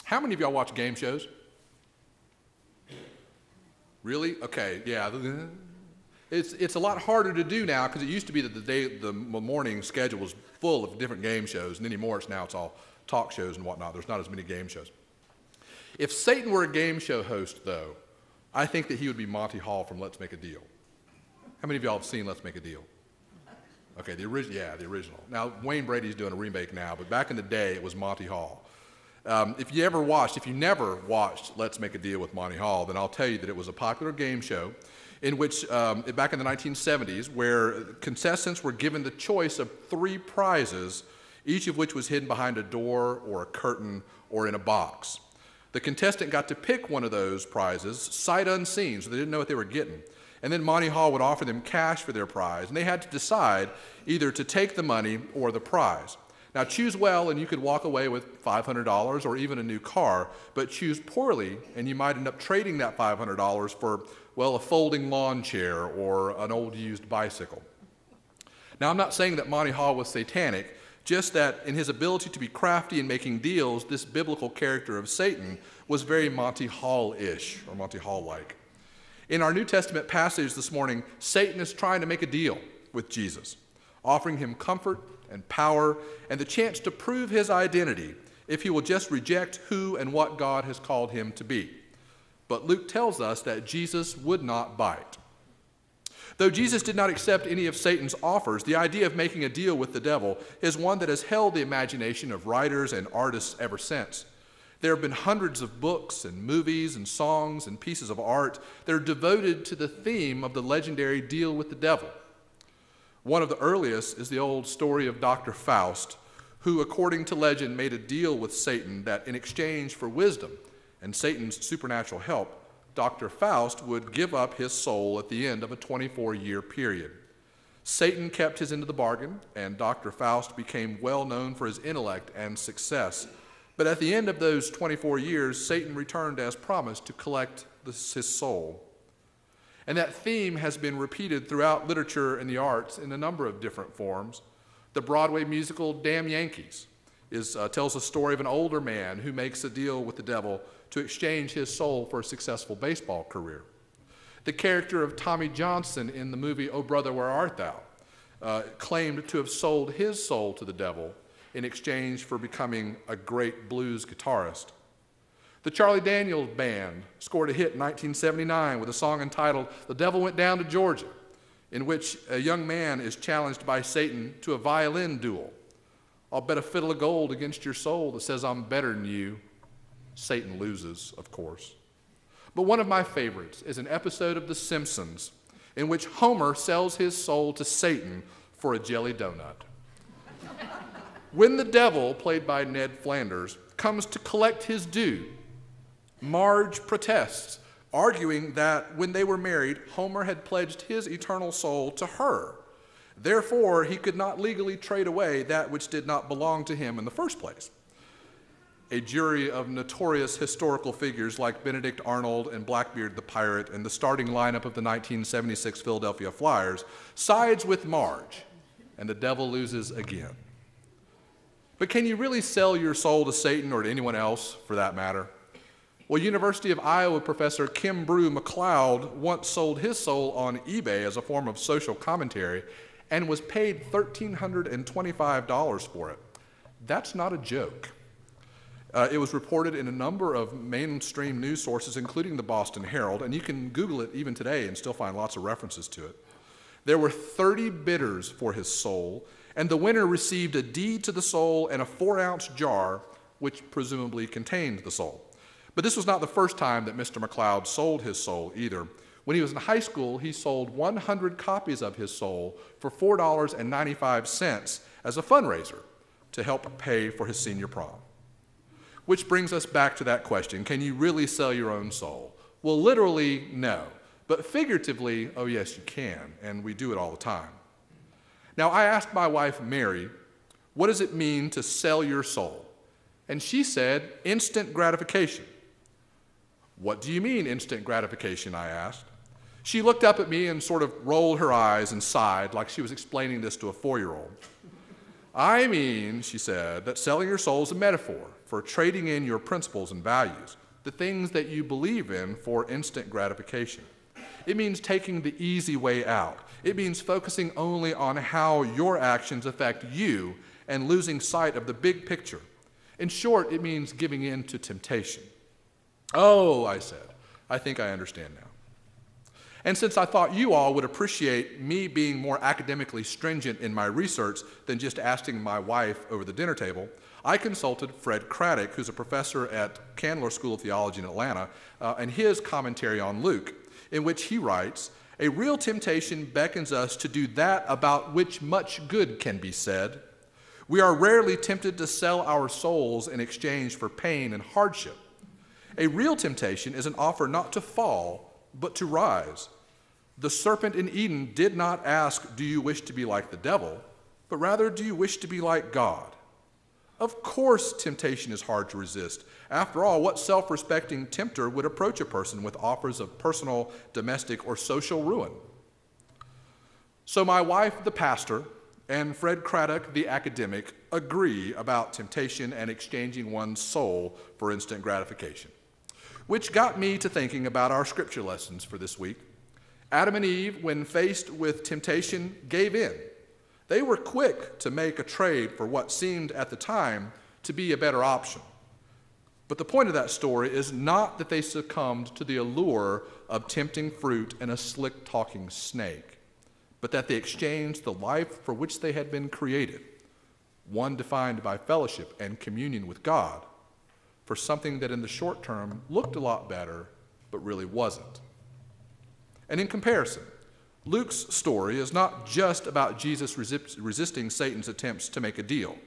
How many of y'all watch game shows? Really? Okay, yeah. It's a lot harder to do now because it used to be that the morning schedule was full of different game shows, and anymore it's all talk shows and whatnot. There's not as many game shows. If Satan were a game show host, though, I think that he would be Monty Hall from Let's Make a Deal. How many of y'all have seen Let's Make a Deal? Okay, the original. Now, Wayne Brady's doing a remake now, but back in the day, it was Monty Hall. If you never watched Let's Make a Deal with Monty Hall, then I'll tell you that it was a popular game show in which, back in the 1970s, where contestants were given the choice of 3 prizes, each of which was hidden behind a door or a curtain or in a box. The contestant got to pick one of those prizes, sight unseen, so they didn't know what they were getting. And then Monty Hall would offer them cash for their prize, and they had to decide either to take the money or the prize. Now, choose well, and you could walk away with $500 or even a new car, but choose poorly, and you might end up trading that $500 for, well, a folding lawn chair or an old used bicycle. Now, I'm not saying that Monty Hall was satanic, just that in his ability to be crafty in making deals, this biblical character of Satan was very Monty Hall-ish, or Monty Hall-like. In our New Testament passage this morning, Satan is trying to make a deal with Jesus, offering him comfort and power and the chance to prove his identity if he will just reject who and what God has called him to be. But Luke tells us that Jesus would not bite. Though Jesus did not accept any of Satan's offers, the idea of making a deal with the devil is one that has held the imagination of writers and artists ever since. There have been hundreds of books and movies and songs and pieces of art that are devoted to the theme of the legendary deal with the devil. One of the earliest is the old story of Dr. Faust, who, according to legend, made a deal with Satan that in exchange for wisdom and Satan's supernatural help, Dr. Faust would give up his soul at the end of a 24-year period. Satan kept his end of the bargain, and Dr. Faust became well known for his intellect and success. But at the end of those 24 years, Satan returned as promised to collect his soul. And that theme has been repeated throughout literature and the arts in a number of different forms. The Broadway musical Damn Yankees tells a story of an older man who makes a deal with the devil to exchange his soul for a successful baseball career. The character of Tommy Johnson in the movie Oh Brother, Where Art Thou? Claimed to have sold his soul to the devil in exchange for becoming a great blues guitarist. The Charlie Daniels Band scored a hit in 1979 with a song entitled The Devil Went Down to Georgia, in which a young man is challenged by Satan to a violin duel. I'll bet a fiddle of gold against your soul that says I'm better than you. Satan loses, of course. But one of my favorites is an episode of The Simpsons in which Homer sells his soul to Satan for a jelly donut. When the devil, played by Ned Flanders, comes to collect his due, Marge protests, arguing that when they were married, Homer had pledged his eternal soul to her. Therefore, he could not legally trade away that which did not belong to him in the first place. A jury of notorious historical figures like Benedict Arnold and Blackbeard the Pirate and the starting lineup of the 1976 Philadelphia Flyers sides with Marge, and the devil loses again. But can you really sell your soul to Satan or to anyone else, for that matter? Well, University of Iowa professor Kim Brew McLeod once sold his soul on eBay as a form of social commentary and was paid $1,325 for it. That's not a joke. It was reported in a number of mainstream news sources, including the Boston Herald, and you can Google it even today and still find lots of references to it. There were 30 bidders for his soul, and the winner received a deed to the soul and a 4-ounce jar, which presumably contained the soul. But this was not the first time that Mr. McLeod sold his soul either. When he was in high school, he sold 100 copies of his soul for $4.95 as a fundraiser to help pay for his senior prom. Which brings us back to that question, can you really sell your own soul? Well, literally, no. But figuratively, oh yes, you can, and we do it all the time. Now, I asked my wife, Mary, what does it mean to sell your soul? And she said, instant gratification. What do you mean, instant gratification, I asked. She looked up at me and sort of rolled her eyes and sighed like she was explaining this to a 4-year-old. I mean, she said, that selling your soul is a metaphor. for trading in your principles and values, the things that you believe in, for instant gratification. It means taking the easy way out. It means focusing only on how your actions affect you and losing sight of the big picture. In short, it means giving in to temptation. Oh, I said, I think I understand now. And since I thought you all would appreciate me being more academically stringent in my research than just asking my wife over the dinner table, I consulted Fred Craddock, who's a professor at Candler School of Theology in Atlanta, and his commentary on Luke, in which he writes, "A real temptation beckons us to do that about which much good can be said. We are rarely tempted to sell our souls in exchange for pain and hardship. A real temptation is an offer not to fall, but to rise. The serpent in Eden did not ask, 'Do you wish to be like the devil?' but rather, 'Do you wish to be like God?' Of course, temptation is hard to resist. After all, what self-respecting tempter would approach a person with offers of personal, domestic, or social ruin?" So my wife, the pastor, and Fred Craddock, the academic, agree about temptation and exchanging one's soul for instant gratification. Which got me to thinking about our scripture lessons for this week. Adam and Eve, when faced with temptation, gave in. They were quick to make a trade for what seemed at the time to be a better option. But the point of that story is not that they succumbed to the allure of tempting fruit and a slick-talking snake, but that they exchanged the life for which they had been created, one defined by fellowship and communion with God, for something that in the short term looked a lot better, but really wasn't. And in comparison, Luke's story is not just about Jesus resisting Satan's attempts to make a deal.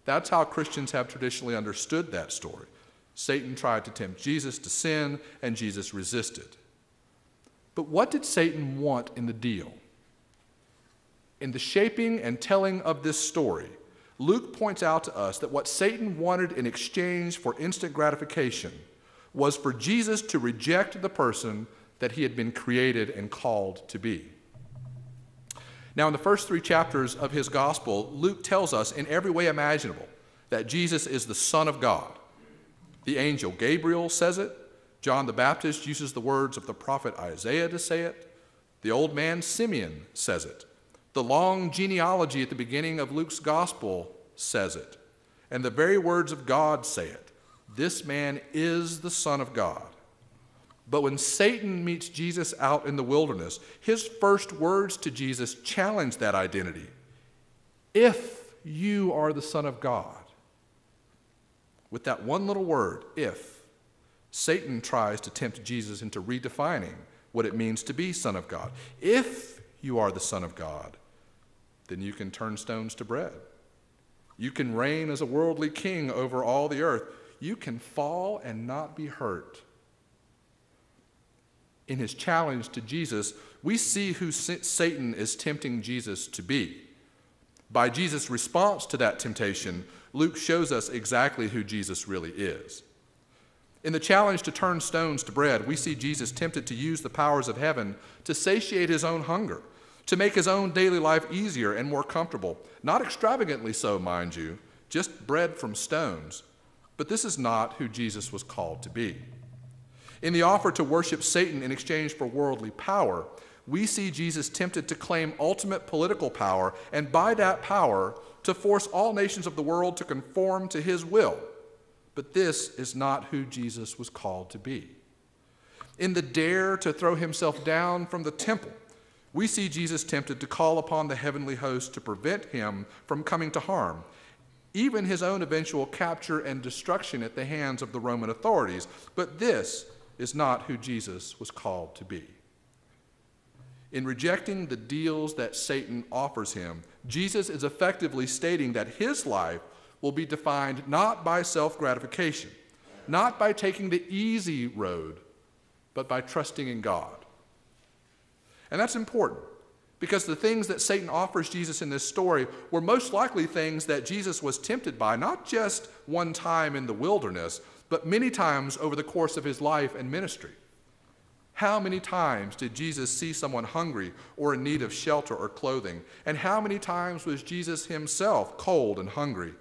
That's how Christians have traditionally understood that story. Satan tried to tempt Jesus to sin, and Jesus resisted. But what did Satan want in the deal? In the shaping and telling of this story, Luke points out to us that what Satan wanted in exchange for instant gratification was for Jesus to reject the person that he had been created and called to be. Now, in the first 3 chapters of his gospel, Luke tells us in every way imaginable that Jesus is the Son of God. The angel Gabriel says it. John the Baptist uses the words of the prophet Isaiah to say it. The old man Simeon says it. The long genealogy at the beginning of Luke's gospel says it. And the very words of God say it. This man is the Son of God. But when Satan meets Jesus out in the wilderness, his first words to Jesus challenge that identity. If you are the Son of God. With that one little word, if, Satan tries to tempt Jesus into redefining what it means to be Son of God. If you are the Son of God, then you can turn stones to bread. You can reign as a worldly king over all the earth. You can fall and not be hurt. In his challenge to Jesus, we see who Satan is tempting Jesus to be. By Jesus' response to that temptation, Luke shows us exactly who Jesus really is. In the challenge to turn stones to bread, we see Jesus tempted to use the powers of heaven to satiate his own hunger, to make his own daily life easier and more comfortable. Not extravagantly so, mind you, just bread from stones. But this is not who Jesus was called to be. In the offer to worship Satan in exchange for worldly power, we see Jesus tempted to claim ultimate political power, and by that power, to force all nations of the world to conform to his will. But this is not who Jesus was called to be. In the dare to throw himself down from the temple, we see Jesus tempted to call upon the heavenly host to prevent him from coming to harm, even his own eventual capture and destruction at the hands of the Roman authorities. But this is not who Jesus was called to be. In rejecting the deals that Satan offers him, Jesus is effectively stating that his life will be defined not by self-gratification, not by taking the easy road, but by trusting in God. And that's important, because the things that Satan offers Jesus in this story were most likely things that Jesus was tempted by, not just one time in the wilderness, but many times over the course of his life and ministry. How many times did Jesus see someone hungry or in need of shelter or clothing? And how many times was Jesus himself cold and hungry?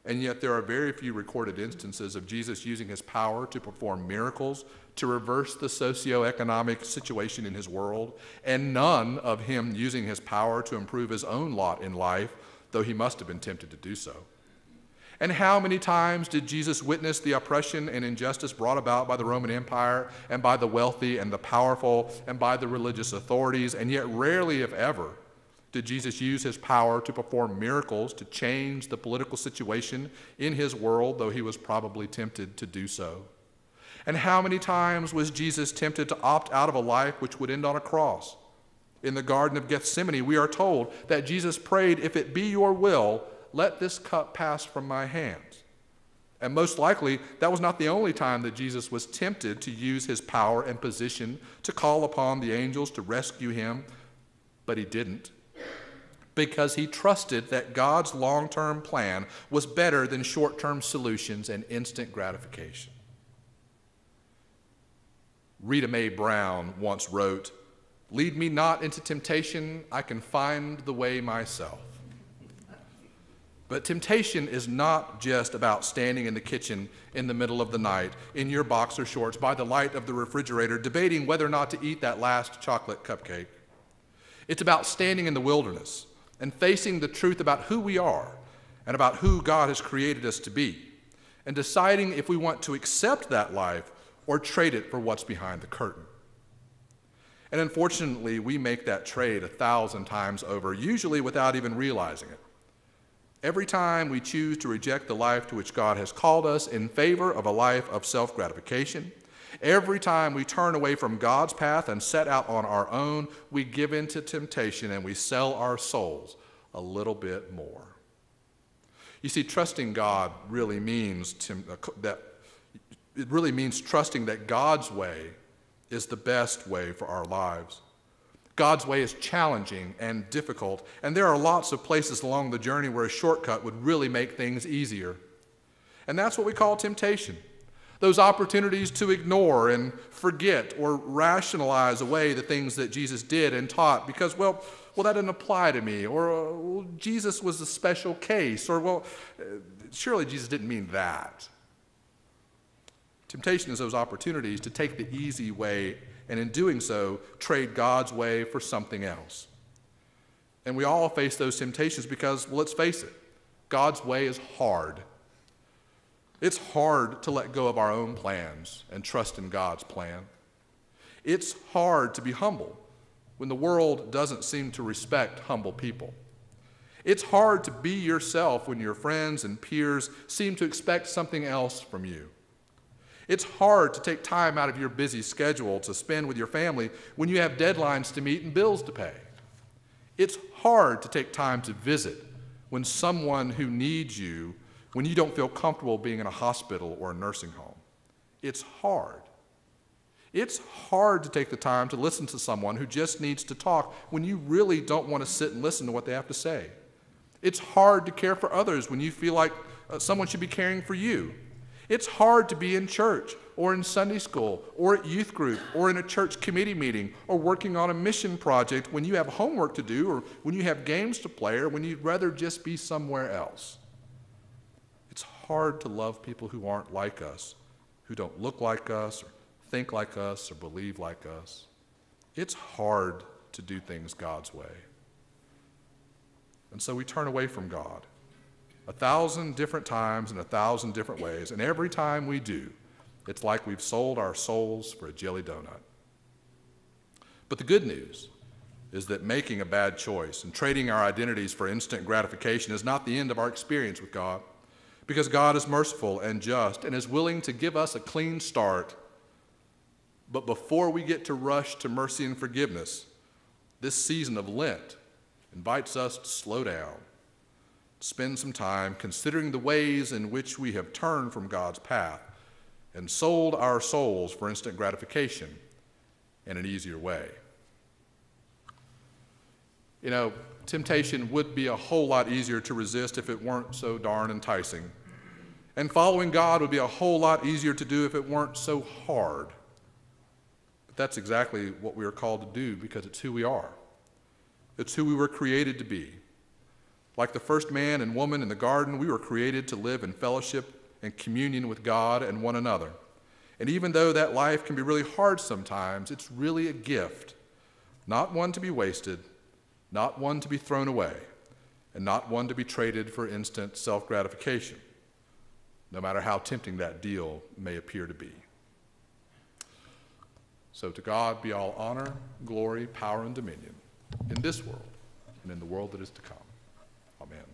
And yet there are very few recorded instances of Jesus using his power to perform miracles to reverse the socioeconomic situation in his world, and none of him using his power to improve his own lot in life, though he must have been tempted to do so. And how many times did Jesus witness the oppression and injustice brought about by the Roman Empire and by the wealthy and the powerful and by the religious authorities, and yet rarely, if ever, did Jesus use his power to perform miracles to change the political situation in his world, though he was probably tempted to do so? And how many times was Jesus tempted to opt out of a life which would end on a cross? In the Garden of Gethsemane, we are told that Jesus prayed, "If it be your will, let this cup pass from my hands." And most likely, that was not the only time that Jesus was tempted to use his power and position to call upon the angels to rescue him, but he didn't, because he trusted that God's long-term plan was better than short-term solutions and instant gratification. Rita Mae Brown once wrote, "Lead me not into temptation, I can find the way myself." But temptation is not just about standing in the kitchen in the middle of the night in your boxer shorts by the light of the refrigerator debating whether or not to eat that last chocolate cupcake. It's about standing in the wilderness and facing the truth about who we are and about who God has created us to be, and deciding if we want to accept that life or trade it for what's behind the curtain. And unfortunately, we make that trade 1,000 times over, usually without even realizing it. Every time we choose to reject the life to which God has called us in favor of a life of self-gratification, every time we turn away from God's path and set out on our own, we give in to temptation and we sell our souls a little bit more. You see, trusting God really means trusting that God's way is the best way for our lives. God's way is challenging and difficult, and there are lots of places along the journey where a shortcut would really make things easier. And that's what we call temptation. Those opportunities to ignore and forget or rationalize away the things that Jesus did and taught because, well, that didn't apply to me, or well, Jesus was a special case, or surely Jesus didn't mean that. Temptation is those opportunities to take the easy way and in doing so, trade God's way for something else. And we all face those temptations because, well, let's face it, God's way is hard. It's hard to let go of our own plans and trust in God's plan. It's hard to be humble when the world doesn't seem to respect humble people. It's hard to be yourself when your friends and peers seem to expect something else from you. It's hard to take time out of your busy schedule to spend with your family when you have deadlines to meet and bills to pay. It's hard to take time to visit when someone who needs you, when you don't feel comfortable being in a hospital or a nursing home. It's hard. It's hard to take the time to listen to someone who just needs to talk when you really don't want to sit and listen to what they have to say. It's hard to care for others when you feel like someone should be caring for you. It's hard to be in church or in Sunday school or at youth group or in a church committee meeting or working on a mission project when you have homework to do or when you have games to play or when you'd rather just be somewhere else. It's hard to love people who aren't like us, who don't look like us or think like us or believe like us. It's hard to do things God's way. And so we turn away from God 1,000 different times in 1,000 different ways, and every time we do, it's like we've sold our souls for a jelly donut. But the good news is that making a bad choice and trading our identities for instant gratification is not the end of our experience with God, because God is merciful and just and is willing to give us a clean start. But before we get to rush to mercy and forgiveness, this season of Lent invites us to slow down, spend some time considering the ways in which we have turned from God's path and sold our souls for instant gratification in an easier way. You know, temptation would be a whole lot easier to resist if it weren't so darn enticing. And following God would be a whole lot easier to do if it weren't so hard. But that's exactly what we are called to do because it's who we are. It's who we were created to be. Like the first man and woman in the garden, we were created to live in fellowship and communion with God and one another. And even though that life can be really hard sometimes, it's really a gift, not one to be wasted, not one to be thrown away, and not one to be traded for instant self-gratification, no matter how tempting that deal may appear to be. So to God be all honor, glory, power, and dominion in this world and in the world that is to come. Amen.